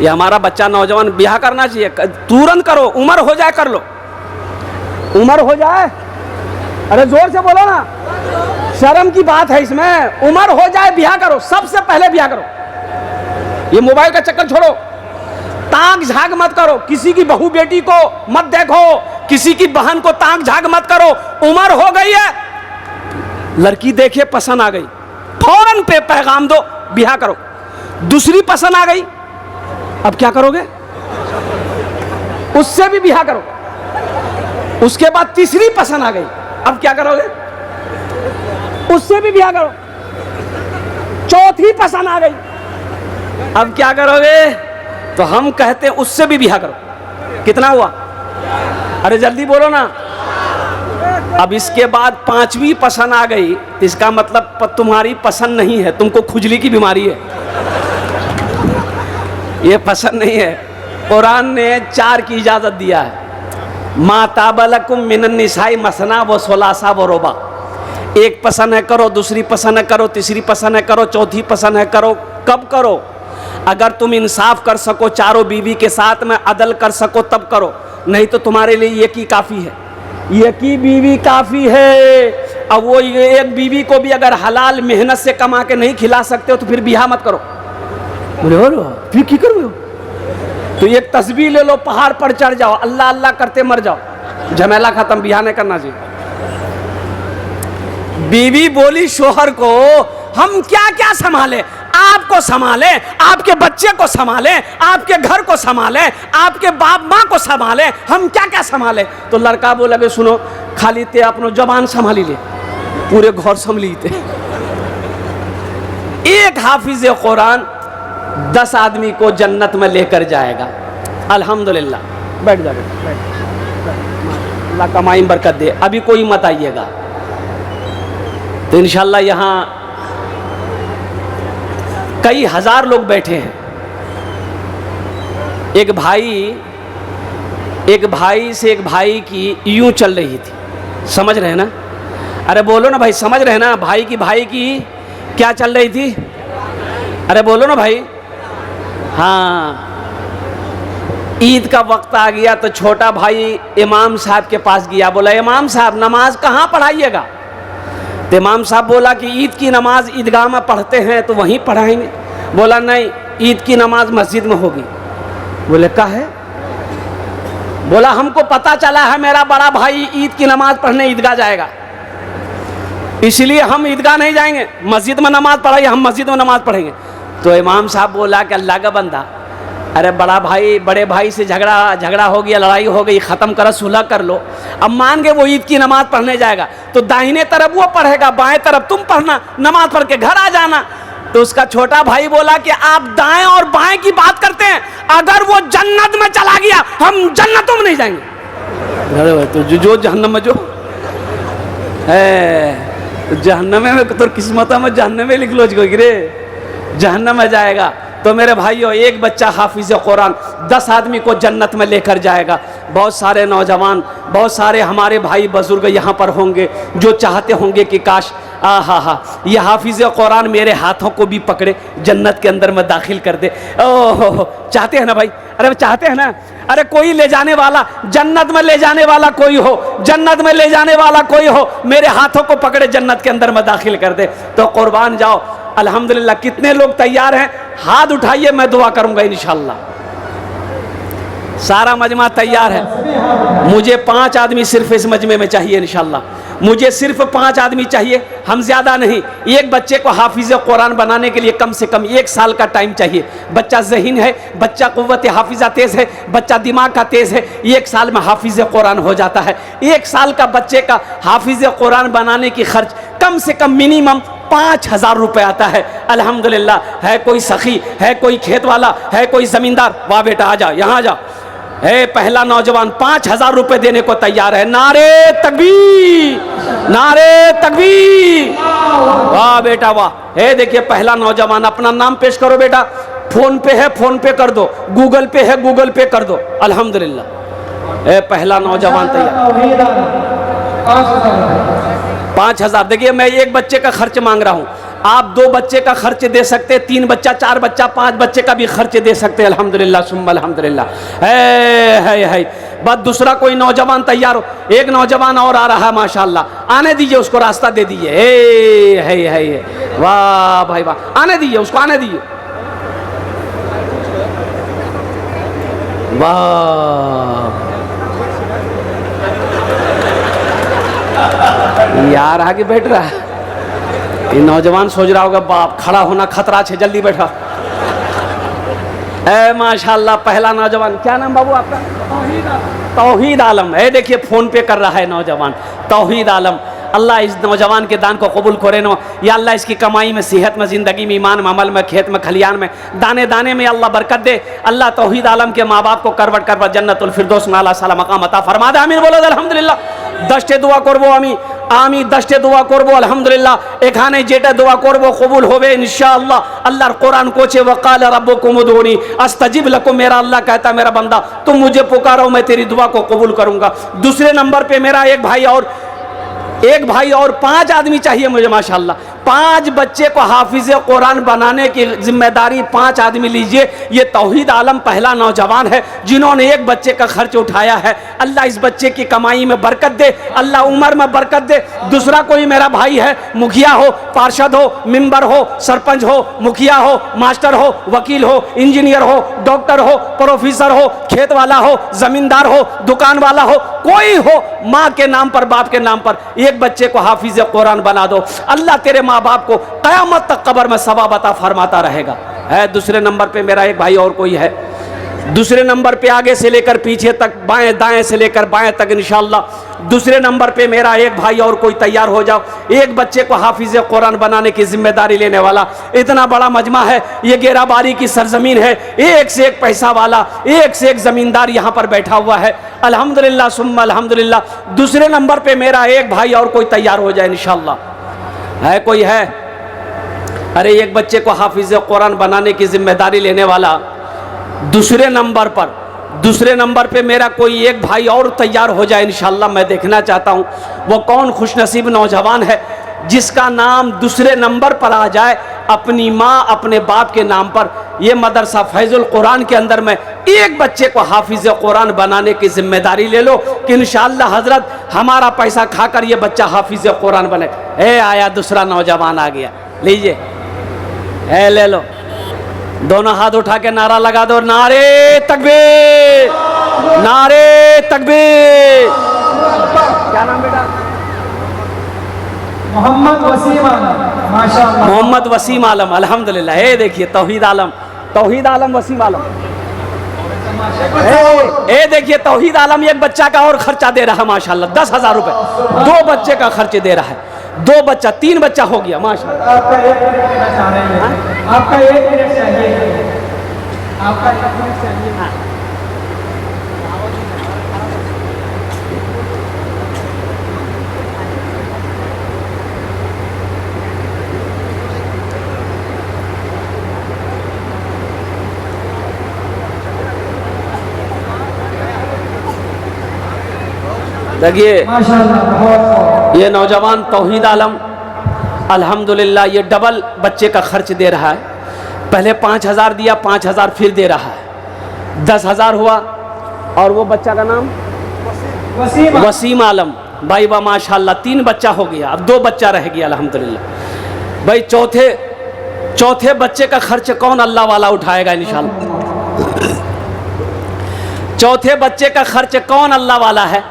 ये हमारा बच्चा नौजवान ब्याह करना चाहिए, तुरंत करो, उम्र हो जाए कर लो, उम्र हो जाए, अरे जोर से बोलो ना, शर्म की बात है इसमें, उम्र हो जाए ब्याह करो, सबसे पहले ब्याह करो। ये मोबाइल का चक्कर छोड़ो, ताक झाग मत करो, किसी की बहू बेटी को मत देखो, किसी की बहन को ताक झाग मत करो। उम्र हो गई है, लड़की देखे पसंद आ गई, फौरन पे पैगाम दो, ब्याह करो। दूसरी पसंद आ गई, अब क्या करोगे? उससे भी ब्याह करो। उसके बाद तीसरी पसंद आ गई, अब क्या करोगे? उससे भी ब्याह करो। चौथी पसंद आ गई, अब क्या करोगे? तो हम कहते हैं उससे भी ब्याह करो। कितना हुआ? अरे जल्दी बोलो ना। अब इसके बाद पांचवी पसंद आ गई, इसका मतलब तुम्हारी पसंद नहीं है, तुमको खुजली की बीमारी है, ये पसंद नहीं है। कुरान ने 4 की इजाजत दिया है, माता बलकुम मिनन निसाई मसना व सोलासा व रोबा। एक पसंद है करो, दूसरी पसंद है करो, तीसरी पसंद है करो, चौथी पसंद है करो। कब करो? अगर तुम इंसाफ कर सको, चारों बीवी के साथ में अदल कर सको तब करो, नहीं तो तुम्हारे लिए एक ही काफ़ी है, एक ही बीवी काफ़ी है। अब वो एक बीवी को भी अगर हलाल मेहनत से कमा के नहीं खिला सकते हो तो फिर ब्याह मत करो। बोले हो फिर की करो? तो एक तस्बीह ले लो, पहाड़ पर चढ़ जाओ, अल्लाह अल्लाह करते मर जाओ, झमेला खत्म, ब्याह नहीं करना चाहिए। बीवी बोली शोहर को, हम क्या क्या संभाले, आपको संभाले, आपके बच्चे को संभाले, आपके घर को संभाले, आपके बाप माँ को संभाले, हम क्या क्या संभाले। तो लड़का बोला बे सुनो, खाली ते अपनो जबान संभाली ले, पूरे घर संभली थे। एक हाफिज कुरान 10 आदमी को जन्नत में लेकर जाएगा। अल्हम्दुलिल्लाह। बैठ जा, बैठ, अल्लाह कमाई बरकत दे। अभी कोई मत आइएगा, तो इंशाल्लाह यहाँ कई हजार लोग बैठे हैं। एक भाई से एक भाई की यूं चल रही थी, समझ रहे ना? अरे बोलो ना भाई, समझ रहे ना? भाई की क्या चल रही थी? अरे बोलो ना भाई। हाँ, ईद का वक्त आ गया तो छोटा भाई इमाम साहब के पास गया, बोला इमाम साहब नमाज कहाँ पढ़ाइएगा? तो इमाम साहब बोला कि ईद की नमाज ईदगाह में पढ़ते हैं तो वहीं पढ़ाएंगे। बोला नहीं, ईद की नमाज मस्जिद में होगी। बोले का है? बोला हमको पता चला है मेरा बड़ा भाई ईद की नमाज पढ़ने ईदगाह जाएगा, इसलिए हम ईदगाह नहीं जाएंगे, मस्जिद में नमाज पढ़ाइए, हम मस्जिद में नमाज पढ़ेंगे। तो इमाम साहब बोला कि अल्लाह का बंदा, अरे बड़े भाई से झगड़ा हो गया, लड़ाई हो गई, ख़त्म करो, सुलह कर लो। अब मान गए वो ईद की नमाज पढ़ने जाएगा, तो दाहिने तरफ वो पढ़ेगा, बाएं तरफ तुम पढ़ना, नमाज पढ़ के घर आ जाना। तो उसका छोटा भाई बोला कि आप दाएं और बाएं की बात करते हैं, अगर वो जन्नत में चला गया हम जन्नतों में नहीं जाएंगे। अरे तो जो जहन्नम में जो है, जहन्नम में तो किस्मत में जहन्नम में लिख लो रे, जहन्नम में जाएगा। तो मेरे भाइयों, एक बच्चा हाफिज कुरान 10 आदमी को जन्नत में लेकर जाएगा। बहुत सारे नौजवान, बहुत सारे हमारे भाई बुजुर्ग यहाँ पर होंगे जो चाहते होंगे कि काश ये हाफिज कुरान मेरे हाथों को भी पकड़े, जन्नत के अंदर में दाखिल कर दे। ओह, चाहते हैं ना भाई? अरे चाहते हैं ना? अरे कोई ले जाने वाला, जन्नत में ले जाने वाला कोई हो, जन्नत में ले जाने वाला कोई हो, मेरे हाथों को पकड़े जन्नत के अंदर में दाखिल कर दे। तो कुर्बान जाओ। अल्हम्दुलिल्लाह। कितने लोग तैयार हैं? हाथ उठाइए, मैं दुआ करूंगा इंशाल्लाह। सारा मजमा तैयार है। मुझे 5 आदमी सिर्फ इस मजमे में चाहिए इंशाल्लाह। मुझे सिर्फ 5 आदमी चाहिए, हम ज्यादा नहीं। एक बच्चे को हाफिज कुरान बनाने के लिए कम से कम 1 साल का टाइम चाहिए। बच्चा ज़हीन है, बच्चा कुव्वत हाफिजा तेज है, बच्चा दिमाग का तेज है, 1 साल में हाफिज कुरान हो जाता है। 1 साल का बच्चे का हाफिज कुरान बनाने की खर्च कम से कम मिनिमम 5000 रुपये आता है। अल्हम्दुलिल्लाह। है कोई सखी, है कोई खेत वाला, है कोई जमींदार? वाह बेटा आ जाओ, यहाँ आ जाओ। है पहला नौजवान 5000 रुपये देने को तैयार है। नारे तकबीर, नारे तकबीर। वाह बेटा वाह। है देखिए पहला नौजवान, अपना नाम पेश करो बेटा। फोन पे है, फोन पे कर दो, गूगल पे है, गूगल पे कर दो। अल्हम्दुलिल्लाह। है पहला नौजवान तैयार। 5000। देखिए मैं एक बच्चे का खर्च मांग रहा हूँ, आप 2 बच्चे का खर्च दे सकते, 3 बच्चा, 4 बच्चा, 5 बच्चे का भी खर्च दे सकते। अल्हम्दुलिल्लाह सुम्मा अल्हम्दुलिल्लाह। है बस दूसरा कोई नौजवान तैयार हो, एक नौजवान और आ रहा है माशाल्लाह, आने दीजिए उसको, रास्ता दे दीजिए। है वाह भाई वाह, आने दीजिए उसको, आने दीजिए। वाह यार आगे बैठ रहा है, ये नौजवान सोच रहा होगा बाप खड़ा होना खतरा है, जल्दी बैठा। ए माशाल्लाह पहला नौजवान, क्या नाम बाबू आपका? तौहीद आलम। है देखिए फ़ोन पे कर रहा है नौजवान तौहीद आलम। अल्लाह इस नौजवान के दान को कबूल करे नो या अल्लाह इसकी कमाई में, सेहत में, ज़िंदगी में, ईमान में, अमल में, खेत में, खलियान में, दाने दाने में अल्लाह बरकत दे। अल्लाह तौहीद आलम के माँ बाप को करवट करवट जन्नतुल फिरदौस में आला साला मकाम अता फरमा दे। आमीन बोलो अल्हम्दुलिल्लाह। 10टे দোয়া করব আমি 10टे দোয়া করব আলহামদুলিল্লাহ। এখানে যেটা দোয়া করব কবুল হবে ইনশাআল্লাহ। আল্লাহর কোরআন কোচে वक़ाल रब्बुकुम उदूनी अस्तजिब लकुम, मेरा अल्लाह कहता है मेरा बंदा तुम मुझे पुकारो मैं तेरी दुआ को कबूल करूंगा। दूसरे नंबर पे मेरा एक भाई और 5 आदमी चाहिए मुझे माशाल्लाह। 5 बच्चे को हाफिज कुरान बनाने की जिम्मेदारी 5 आदमी लीजिए। ये तौहीद आलम पहला नौजवान है जिन्होंने एक बच्चे का खर्च उठाया है। अल्लाह इस बच्चे की कमाई में बरकत दे, अल्लाह उम्र में बरकत दे। दूसरा कोई मेरा भाई है, मुखिया हो, पार्षद हो, मेंबर हो, सरपंच हो, मुखिया हो, मास्टर हो, वकील हो, इंजीनियर हो, डॉक्टर हो, प्रोफेसर हो, खेत वाला हो, जमींदार हो, दुकान वाला हो, कोई हो, माँ के नाम पर, बाप के नाम पर एक बच्चे को हाफिज कुरान बना दो। अल्लाह तेरे माँ बाप को क़यामत तक कब्र में सवाब अता फरमाता रहेगा। है दूसरे नंबर पे मेरा एक भाई और कोई है। दूसरे नंबर पे आगे से लेकर पीछे तक, बाएं दाएं से लेकर बाएं तक इंशाअल्लाह। दूसरे नंबर पे मेरा एक भाई और कोई तैयार हो जाओ। एक बच्चे को हाफिज कुरान बनाने की जिम्मेदारी लेने वाला। इतना बड़ा मजमा है, ये गेराबारी की सरजमीन है, एक से एक पैसा वाला, एक से एक जमींदार यहाँ पर बैठा हुआ है। अल्हम्दुलिल्लाह सुम्मा अल्हम्दुलिल्लाह। दूसरे नंबर पे मेरा एक भाई और कोई तैयार हो जाए इंशाअल्लाह। है कोई है? अरे एक बच्चे को हाफिज कुरान बनाने की जिम्मेदारी लेने वाला। दूसरे नंबर पे मेरा कोई एक भाई और तैयार हो जाए इंशाअल्लाह। मैं देखना चाहता हूँ वो कौन खुशनसीब नौजवान है जिसका नाम दूसरे नंबर पर आ जाए, अपनी माँ अपने बाप के नाम पर। ये मदरसा फैजुल कुरान के अंदर में एक बच्चे को हाफिज कुरान बनाने की जिम्मेदारी ले लो कि इंशाअल्लाह हजरत हमारा पैसा खाकर ये बच्चा हाफिज कुरान बने। आया दूसरा नौजवान आ गया, लीजिए ले लो। दोनों हाथ उठा के नारा लगा दो, नारे तकबीर, नारे तकबीर। क्या नाम बेटा? मोहम्मद वसीम आलम। माशाअल्लाह मोहम्मद वसीम आलम। अल्हम्दुलिल्लाह। ये देखिए तौहीद आलम वसीम आलम। देखिए तौहीद आलम एक बच्चा का और खर्चा दे रहा है माशाअल्लाह, 10,000 रुपए। 2 बच्चे का खर्च दे रहा है। 2 बच्चा, 3 बच्चा हो गया माशाअल्लाह। आपका 1 मिनट देना चाह रहे हैं, आपका 1 मिनट चाहिए, आपका 1 मिनट चाहिए। देखिए माशाअल्लाह ये नौजवान तौहीद आलम अल्हम्दुलिल्लाह ये डबल बच्चे का खर्च दे रहा है। पहले 5,000 दिया, 5,000 फिर दे रहा है, 10,000 हुआ। और वो बच्चा का नाम वसीम आलम। भाई वाह माशाअल्लाह, 3 बच्चा हो गया, अब 2 बच्चा रह गया अल्हम्दुलिल्लाह। भाई चौथे बच्चे का खर्च कौन अल्लाह वाला उठाएगा इंशाअल्लाह? चौथे बच्चे का खर्च कौन अल्लाह वाला है?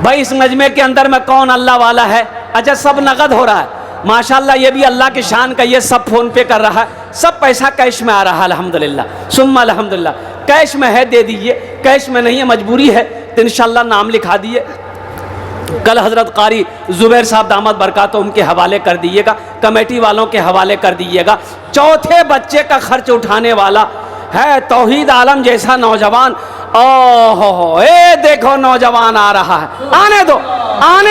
भाई इस मजमे के अंदर में कौन अल्लाह वाला है? अच्छा सब नगद हो रहा है माशाअल्लाह, ये भी अल्लाह की शान का। ये सब फ़ोन पे कर रहा है, सब पैसा कैश में आ रहा है अल्हम्दुलिल्लाह सुम्मा अल्हम्दुलिल्लाह। कैश में है दे दीजिए, कैश में नहीं है मजबूरी है तो इंशाअल्लाह नाम लिखा दिए। कल हज़रत कारी ज़ुबैर साहब दामद बरकात उनके हवाले कर दीजिएगा, कमेटी वालों के हवाले कर दीजिएगा। चौथे बच्चे का खर्च उठाने वाला है तौहीद आलम जैसा नौजवान। ओहो ए देखो नौजवान आ रहा है, आने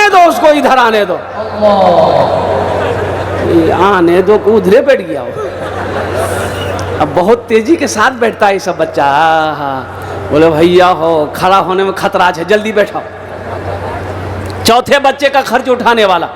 दो उसको, इधर आने दो, आने दो। उधरे बैठ गया वो, अब बहुत तेजी के साथ बैठता है ये सब बच्चा। बोले भैया हो खड़ा होने में खतरा है, जल्दी बैठाओ। चौथे बच्चे का खर्च उठाने वाला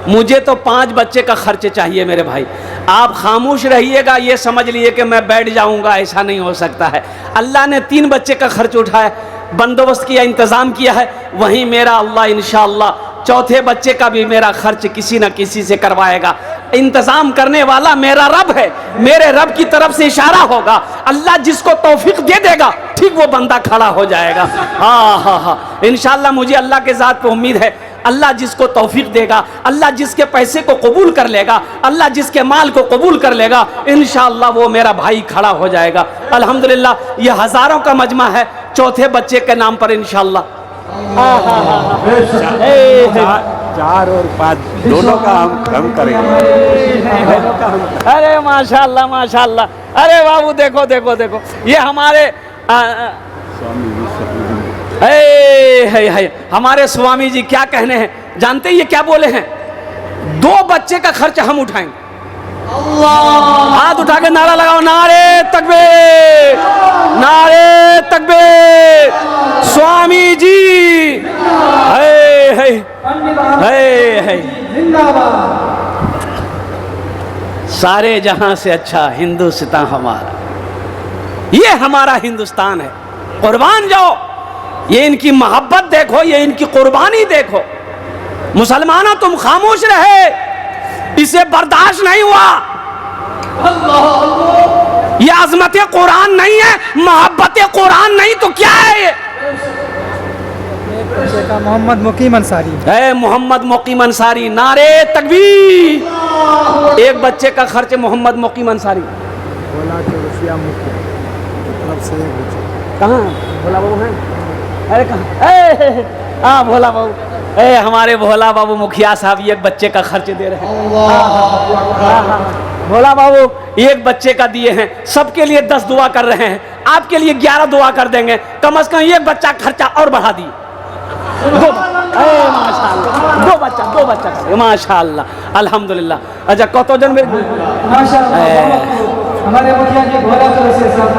मुझे तो 5 बच्चे का खर्च चाहिए मेरे भाई। आप खामोश रहिएगा, ये समझ लिए कि मैं बैठ जाऊंगा, ऐसा नहीं हो सकता है। अल्लाह ने 3 बच्चे का खर्च उठाया, बंदोबस्त किया, इंतज़ाम किया है। वहीं मेरा अल्लाह इंशाअल्लाह चौथे बच्चे का भी मेरा खर्च किसी न किसी से करवाएगा। इंतज़ाम करने वाला मेरा रब है, मेरे रब की तरफ से इशारा होगा। अल्लाह जिसको तौफीक दे देगा, ठीक वो बंदा खड़ा हो जाएगा। हाँ, इंशाअल्लाह मुझे अल्लाह के ज़ात पे उम्मीद है। अल्लाह जिसको तौफीक देगा, अल्लाह जिसके पैसे को कबूल कर लेगा, अल्लाह जिसके माल को कबूल कर लेगा, इंशाअल्लाह वो मेरा भाई खड़ा हो जाएगा। अल्हम्दुलिल्लाह ये हज़ारों का मजमा है चौथे बच्चे के नाम पर इंशाअल्लाह। 4 और 5 दोनों का हम करेंगे। अरे माशाअल्लाह माशाअल्लाह। अरे बाबू देखो देखो देखो, ये हमारे हमारे स्वामी जी क्या कहने हैं जानते हैं? ये क्या बोले हैं? 2 बच्चे का खर्च हम उठाएंगे। हाथ उठा के नारा लगाओ, नारे तकबीर, नारे तकबीर। स्वामी जी है सारे जहां से अच्छा हिंदुस्तान हमारा, ये हमारा हिंदुस्तान है। कुर्बान जाओ, ये इनकी मोहब्बत देखो, ये इनकी कुर्बानी देखो। मुसलमानों तुम खामोश रहे, इसे बर्दाश्त नहीं हुआ। ये अजमत कुरान नहीं है, मोहब्बत कुरान नहीं तो क्या है ये? मोहम्मद मुकीम अंसारी है, मोहम्मद मुकीम अंसारी। नारे तकबीर। 1 बच्चे का खर्च मोहम्मद मुकीम अंसारी। कहाँ भोला बाबू हैं? अरे कहाँ? हाँ भोला बाबू, हमारे भोला बाबू मुखिया साहब 1 बच्चे का खर्च दे रहे हैं। हाँ, भोला बाबू 1 बच्चे का दिए हैं, सबके लिए 10 दुआ कर रहे हैं। आपके लिए 11 दुआ कर देंगे, कम से कम 1 बच्चा खर्चा और बढ़ा दिए। 2 माशाअल्लाह, 2 बच्चा माशाअल्लाह, अल्हम्दुलिल्लाह। अच्छा कतो जन में हमारे मुखिया जी भोला साहब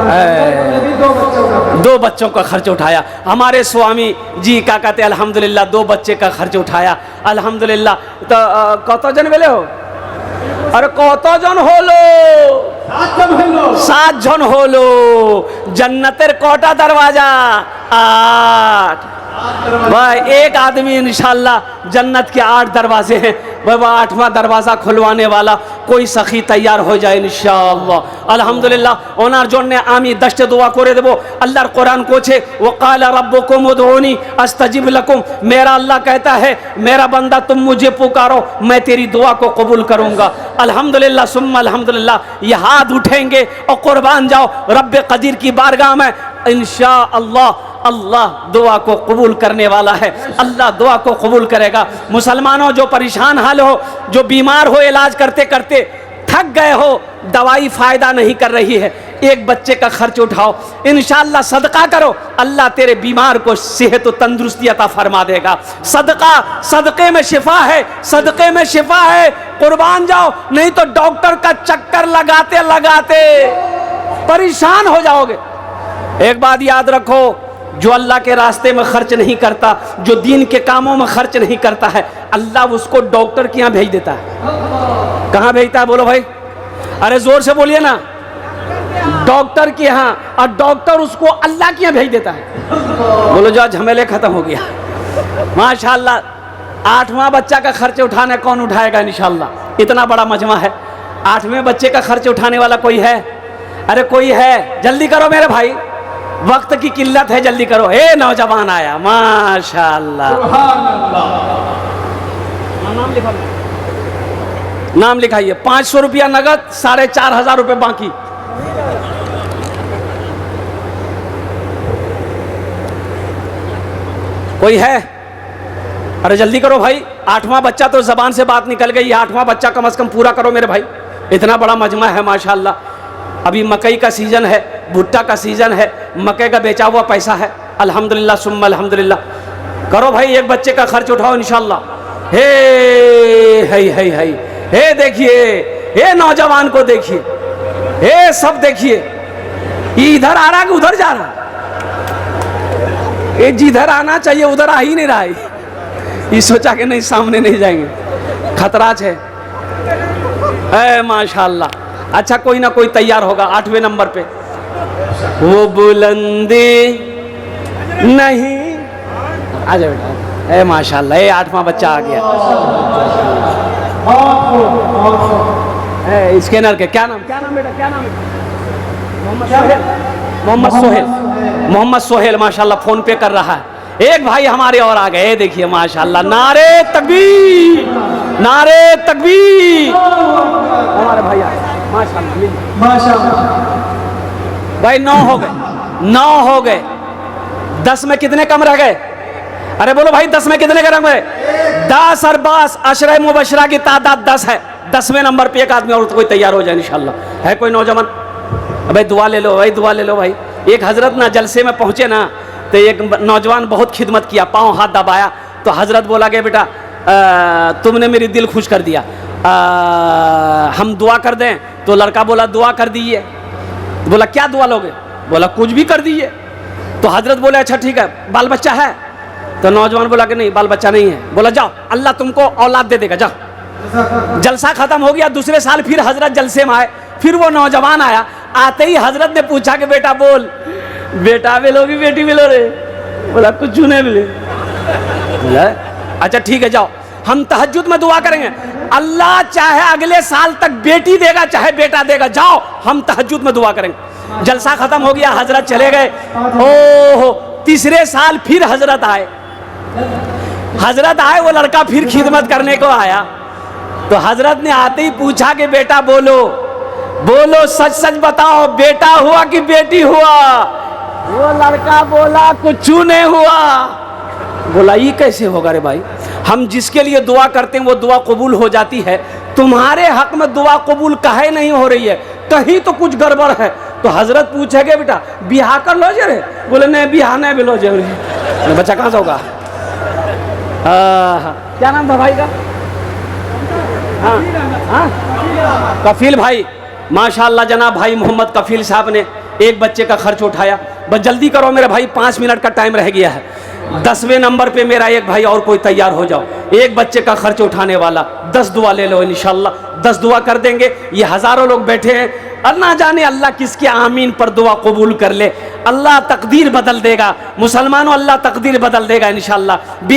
2 बच्चों का खर्च उठाया। हमारे स्वामी जी क्या कहते हैं? अल्हम्दुलिल्लाह 2 बच्चे का खर्च उठाया, अल्हम्दुलिल्लाह। तो कतो जन मिले हो? अरे कतो जन होलो? 7 जन होलो। जन्नतेर कोटा दरवाजा? 8। भाई 1 आदमी इंशाअल्लाह जन्नत के 8 दरवाजे हैं। बाबा 8वां दरवाजा खुलवाने वाला कोई सखी तैयार हो जाए इंशाअल्लाह। अल्हम्दुलिल्लाह ओनार जन्ने आमी 10 दुआ करे देबो। अल्लाहर कुरान कोछे वक़ाल रब्बुकुम उदऊनी अस्तजिब लकुम। मेरा अल्लाह कहता है मेरा बंदा तुम मुझे पुकारो, मैं तेरी दुआ को कबूल करूंगा। अल्हम्दुलिल्लाह सुम्मा अल्हम्दुलिल्लाह। ये हाथ उठेंगे और कुर्बान जाओ रब्बे कदीर की बारगाह में इंशाअल्लाह। अल्लाह दुआ को कबूल करने वाला है, अल्लाह दुआ को कबूल करेगा। मुसलमानों जो परेशान हाल हो, जो बीमार हो, इलाज करते करते थक गए हो, दवाई फ़ायदा नहीं कर रही है, 1 बच्चे का खर्च उठाओ, इंशाअल्लाह सदका करो, अल्लाह तेरे बीमार को सेहत और तंदुरुस्ती अता फरमा देगा। सदका, सदक़े में शिफा है, सदक़े में शिफा है। कुर्बान जाओ, नहीं तो डॉक्टर का चक्कर लगाते लगाते परेशान हो जाओगे। एक बात याद रखो, जो अल्लाह के रास्ते में खर्च नहीं करता, जो दीन के कामों में खर्च नहीं करता है, अल्लाह उसको डॉक्टर के यहाँ भेज देता है। कहाँ भेजता है बोलो भाई? अरे जोर से बोलिए ना। डॉक्टर के यहाँ, और डॉक्टर उसको अल्लाह के यहाँ भेज देता है। बोलो जो झमेले खत्म हो गया। माशाअल्लाह 8वां बच्चा का खर्च उठाने कौन उठाएगा? इंशाअल्लाह। इतना बड़ा मजमा है, 8वें बच्चे का खर्च उठाने वाला कोई है? अरे कोई है? जल्दी करो मेरे भाई, वक्त की किल्लत है, जल्दी करो। ए नौजवान आया माशाअल्लाह। नाम लिखाइए। 500 रुपया नगद, 4500 रुपये बाकी। कोई है? अरे जल्दी करो भाई, 8वां बच्चा तो जबान से बात निकल गई, 8वां बच्चा कम से कम पूरा करो मेरे भाई। इतना बड़ा मजमा है माशाअल्लाह। अभी मकई का सीज़न है, भुट्टा का सीज़न है, मकई का बेचा हुआ पैसा है। अल्हम्दुलिल्लाह सुम्मा अल्हम्दुलिल्लाह। करो भाई, 1 बच्चे का खर्च उठाओ इंशाअल्लाह। हे देखिए, हे नौजवान को देखिए, हे सब देखिए, ये इधर आ रहा कि उधर जा रहा? ये जिधर आना चाहिए उधर आ ही नहीं रहा है। ये सोचा कि नहीं सामने नहीं जाएंगे। खतराज है। माशाल्लाह। अच्छा कोई ना कोई तैयार होगा 8वें नंबर पे। वो बुलंदी नहीं, आ जाओ बेटा। माशाल्लाह, ये 8वां बच्चा आ गया। स्कैनर के क्या नाम बेटा, क्या नाम? मोहम्मद सोहेल माशाल्लाह फोन पे कर रहा है। एक भाई हमारे और आ गए, देखिए माशाल्लाह। नारे तकबीर, नारे तकबीर। हमारे भाई माशाल्लाह। भाई 9 हो गए, 9 हो गए। 10 में कितने कम रह गए? अरे बोलो भाई, 10 में कितने कम रह गए? 10 और 10 अशरे मुबशरा की तादाद 10 है। 10वें नंबर पे एक आदमी और कोई तैयार हो जाए इंशाल्लाह। है कोई नौजवान? भाई दुआ ले लो भाई, दुआ ले लो भाई। एक हजरत ना जलसे में पहुंचे ना, तो एक नौजवान बहुत खिदमत किया, पाँव हाथ दबाया, तो हजरत बोला कि बेटा तुमने मेरी दिल खुश कर दिया, हम दुआ कर दें? तो लड़का बोला दुआ कर दीजिए। बोला क्या दुआ लोगे? बोला कुछ भी कर दीजिए। तो हजरत बोले अच्छा ठीक है, बाल बच्चा है? तो नौजवान बोला कि नहीं, बाल बच्चा नहीं है। बोला जाओ, अल्लाह तुमको औलाद दे देगा, जाओ। जलसा खत्म हो गया। दूसरे साल फिर हजरत जलसे में आए, फिर वो नौजवान आया। आते ही हजरत ने पूछा कि बेटा बोल, बेटा मिलो कि बेटी मिलो रे? बोला कुछ नहीं मिले। बोला अच्छा ठीक है, जाओ, हम तहज्जुद में दुआ करेंगे, अल्लाह चाहे अगले साल तक बेटी देगा चाहे बेटा देगा, जाओ हम तहज्जुद में दुआ करेंगे। जलसा खत्म हो गया, हजरत चले गए। ओहो, तीसरे साल फिर हजरत आए। हजरत आए, वो लड़का फिर खिदमत करने को आया। तो हजरत ने आते ही पूछा कि बेटा बोलो, बोलो सच सच बताओ, बेटा हुआ कि बेटी हुआ? वो लड़का बोला कुछ नहीं हुआ। बोला ये कैसे होगा रे भाई, हम जिसके लिए दुआ करते हैं वो दुआ कबूल हो जाती है, तुम्हारे हक में दुआ कबूल काहे नहीं हो रही है? कहीं तो कुछ गड़बड़ है। तो हजरत पूछेगे बेटा बिहार कर लो जे रे? बोले नहीं बिहार नहीं बिलो जे। बच्चा कहाँ से होगा? क्या नाम था भाई का? हाँ, कफील भाई। माशाल्लाह जनाब भाई मोहम्मद कफील साहब ने एक बच्चे का खर्च उठाया। बस जल्दी करो मेरे भाई, 5 मिनट का टाइम रह गया है। 10वें नंबर पे मेरा एक भाई और कोई तैयार हो जाओ, एक बच्चे का खर्च उठाने वाला। 10 दुआ ले लो इंशाल्लाह, 10 दुआ कर देंगे। ये हजारों लोग बैठे हैं, और ना जाने अल्लाह किसके आमीन पर दुआ कबूल कर ले। अल्लाह तकदीर बदल देगा मुसलमानों, अल्लाह तकदीर बदल देगा इंशाल्लाह।